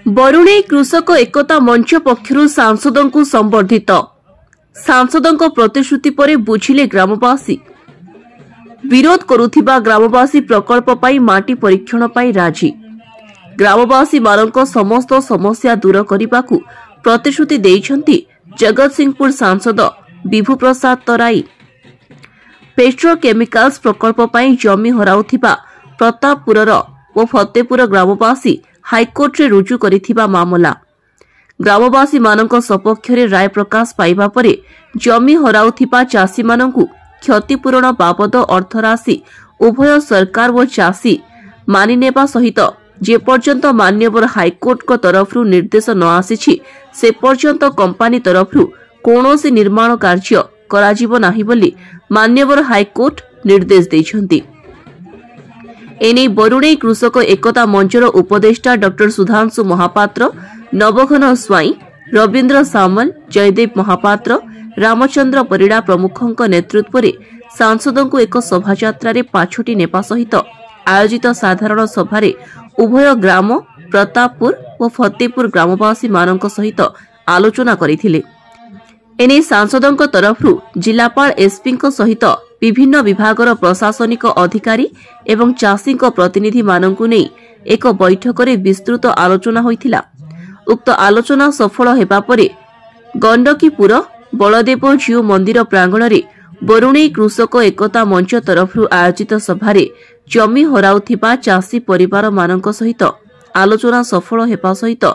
बरुणेई कृषक एकता मंच पक्षर सांसदों को संबर्धित सांसदों प्रतिश्रुति पर बुझिले ग्रामवासी विरोध करुथिबा ग्रामवासी प्रकल्प पाई माटी परीक्षण पाई राजी ग्रामवासी मानक समस्त समस्या दूर करने प्रतिश्रुति देइछंती जगतसिंहपुर सांसद विभु प्रसाद तराई पेट्रोकेमिकल्स प्रकल्प पाई जमी हराउथिबा प्रतापपुरर और फतेपुर ग्रामवासी हाईकोर्ट रे रुजु करिथिबा मामला ग्रामवासी मानक सपक्ष रे राय प्रकाश पाइबा परे जमी हराउथिबा चासी मानकु क्षतिपूरण बाबद अर्थराशि उभय सरकार व चासी मानिनेबा सहित जे पर्यंत मान्यवर हाईकोर्ट को तरफ निर्देश न आसीछि से पर्यंत कंपनी तरफ कौनसी निर्माण कार्य कराजिबो नाही बोली मान्यवर हाईकोर्ट निर्देश दैछंती। एने बरुणेई कृषक एकता मंचर उपदेष्टा डॉक्टर सुधांशु महापात्र नवघन स्वाई रवीन्द्र सामल जयदेव महापात्र रामचंद्र परिड़ा प्रमुखों नेतृत्व में सांसदों को एक शोभायात्रा पाछोटी नेपा सहित आयोजित साधारण सभारे उभय ग्राम प्रतापपुर और फतेपुर ग्रामवासी मानक सहित आलोचना करथिले। एने सांसदों तरफ जिलापाल एसपी सहित विभिन्न विभागर प्रशासनिक अधिकारी एवं चाषी प्रतिनिधि मानकु नै एक बैठक में विस्तृत आलोचना होइथिला। उक्त आलोचना सफल हेबा परे गंडकीपुर बलदेव जीव मंदिर प्रांगण में बरुणेई कृषक एकता मंच तरफ आयोजित सभारे जमी हराउथिबा चाषी परिवार मानक सहित आलोचना सफल हेबा सहित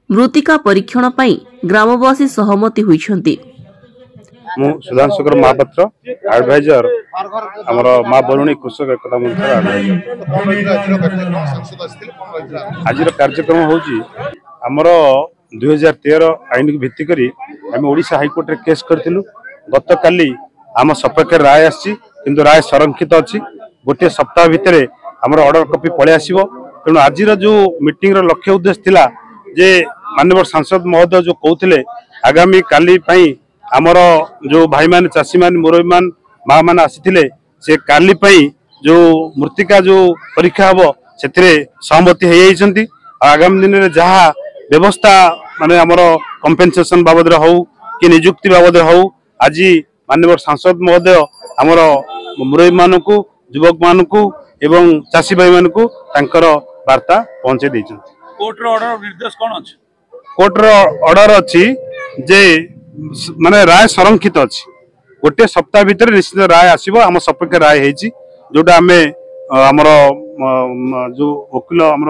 मृत्तिका परीक्षण पाई ग्रामवासी सहमति होइछंती। सुधांशु महापात्र एडवाइजर आमर माँ बरुणेई कृषक एकता मंच आज कार्यक्रम होची आमर 2013 आईन को भित्ति करी आम ओडिशा हाईकोर्ट रे केस करथिलु। गत काली आम सपक्ष राय आसी किंतु राय संरक्षित अच्छी गोटे सप्ताह भितर आमर ऑर्डर कॉपी पळे आसीबो। तेणु आज जो मीटिंग रो लक्ष्य उद्देश्य थिला जे माननीय सांसद महोदय जो कहते आगामी काली पई आमर जो भाई मान चाषी मान मुरबी मान माँ मान आसी से काली पई जो मृत्तिका जो परीक्षा हम से सहमति हो जाइछंती। आगामी दिन में जहाँ व्यवस्था माने आमर कंपेनसेशन बाबद हो कि नियुक्ति बाबद हो आज माननीय सांसद महोदय आमर मुरबी मान को युवक मान को एवं चाषी भाई मान को तांकर वार्ता पहुंचे देइछंती। कोर्ट रो ऑर्डर निर्देश कोन अछि? कोर्ट रो ऑर्डर अछि जे माने राय संरक्षित अच्छी गोटे सप्ताह भितर निश्चित राय आसीबो। आम सपक्ष राय हेची जोटा आमे हमर जो वकील हमर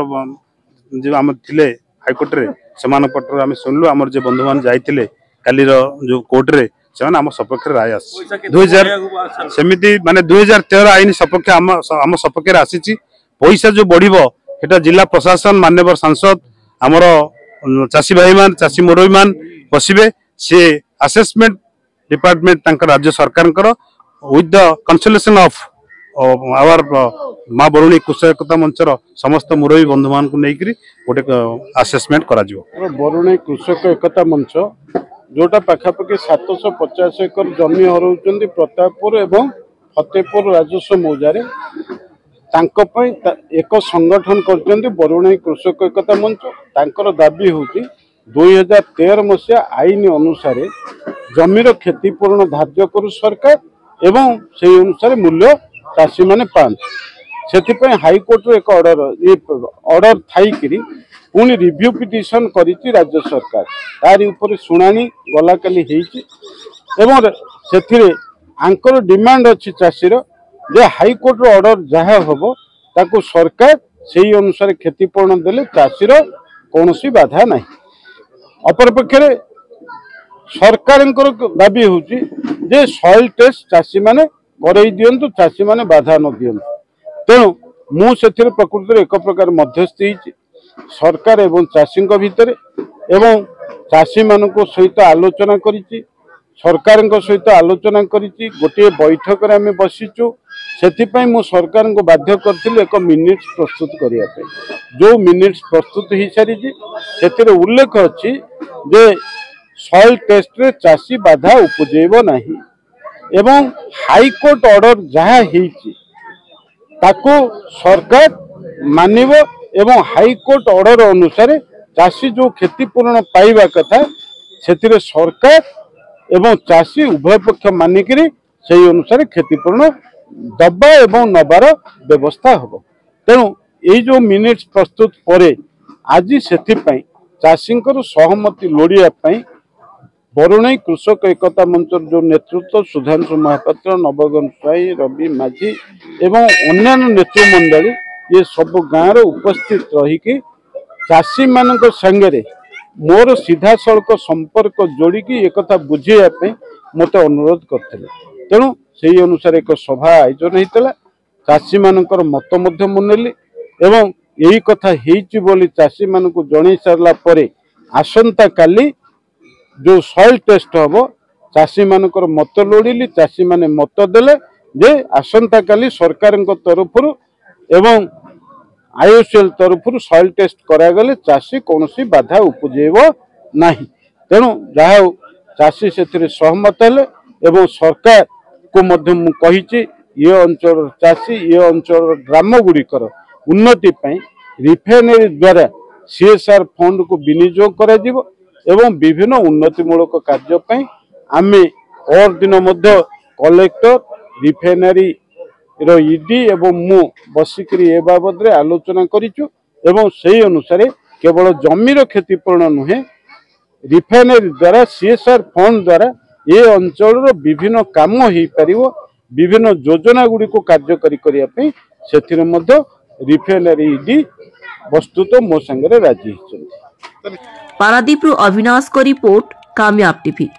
जे आम थिले हाईकोर्ट रे समान पत्र आमे सुनलु। हमर जे बंधु मान जाइतिले काली रो जो कोर्ट रे समान आम सपक्ष राय आसी 2000 सेमिति माने 2013 आईन सपक्ष आम सपक्ष रे आसीची। पैसा जो बढ़िबो सेटा जिला प्रशासन माननीय सांसद हमर चाषी भाई मान चाषी मुरबी मान बसिबे से असेसमेंट डिपार्टमेंट तांकर राज्य सरकार with the consultation of our माँ बरुणेई कृषक एकता मंचर समस्त मुरबी बंधु मान को लेकर गोटे असेसमेंट करा जिवो। बरुणेई कृषक एकता मंच जोटा पाखापाखि 750 एकर जमी हराउछन्ती प्रतापपुर एवं फतेपुर राजस्व मौजारे तांको पई एक संगठन करछन्ती बरुणेई कृषक एकता मंच। तांकर दाबी होची 2013 मसीहा आईन अनुसार जमीर क्षतिपूरण धार्य करू सरकार एवं से अनुसार मूल्य चाषी माने पाते हाईकोर्ट एक ऑर्डर थी पुणी रिव्यू पिटिशन करिछि राज्य सरकार तारी ऊपर शुणाणी गला काली हेछि एवं सेथिरे आंकर डिमांड अछि चाषीर जे हाईकोर्ट ऑर्डर जहाँ हम ताकू सरकार से अनुसार क्षतिपूरण देले चाषीर कौनसी बाधा नहीं। अपरपक्षे सरकार दाबी होची जे सॉइल टेस्ट चाषी माने करई दियंतु चाषी माने बाधा न दियंतु। तेणु मु सेथिरे प्रकृति एक प्रकार मध्यस्थी सरकार एवं चाषी भितर एवं चाषी मानक सहित आलोचना करिछि सरकार सहित आलोचना करिछि गोटे बैठक रे आमे बसिचु। सेथिपई मु सरकार को बाध्य करथिले एक मिनिट्स प्रस्तुत करिया पे जो मिनिट्स प्रस्तुत ही सारी सेथिरे उल्लेख अछि जे सॉइल टेस्ट रे चाषी बाधा उपजेबो नाही एवं हाईकोर्ट ऑर्डर जहाँ हेछि ताको सरकार मानिबो एवं हाईकोर्ट ऑर्डर अनुसार चाषी जो क्षतिपूरण पाइबा कथा से सरकार एवं चाषी उभय पक्ष मानिक से अनुसार क्षतिपूरण दबा एवं नबार व्यवस्था हम। तेणु ये जो मिनिट्स प्रस्तुत पर आज से चाषी सहमति लोड़िया बरुणई कृषक एकता मंच जो नेतृत्व सुधांशु महापात्र नवगन स्वाई रवि माझी एवं अन्य नेतृमंडली ये सब गाँव उपस्थित रहीकि चाषी मान संगे मोर सीधा सड़क संपर्क जोड़िकी एक बुझाई मत अनुरोध करते। तेणु से अनुसार एक सभा आयोजन होता चाषी मान मत मुनेली एवं यही कथा बोली चाषी मान जन सारा पर आसंता काली जो सॉइल टेस्ट हम चाषी मान मत लोड़ी चाषी माने मत देले जे आसंता काली सरकार तरफ एवं आईओसीएल तरफ सॉइल टेस्ट करागले चाषी कौन बाधा उपजेब ना। तेणु जहा चाषी से सहमत हेले एवं सरकार को मध्य मुझे ये अंचल चाषी ये अंचल ग्राम गुड़िकर उन्नति रिफाइनरी द्वारा सीएसआर फंड को विनियोग करा जिवो एवं विभिन्न उन्नतिमूलक कार्य आमे और दिन मध्य कलेक्टर रिफाइनरी ईडी एवं मु बसिक ए बाबद आलोचना करिचु एवं से अनुसार केवल जमीर क्षतिपूरण नुहे रिफाइनरी द्वारा सीएसआर फंड द्वारा ये अंचल विभिन्न काम हो पारिबो विभिन्न योजना गुड़ी को कार्यकारी करने से रिफाइनरी ईडी वस्तुत मो संगे राजी होती। पारादीप अविनाश को रिपोर्ट कामयाब टीवी।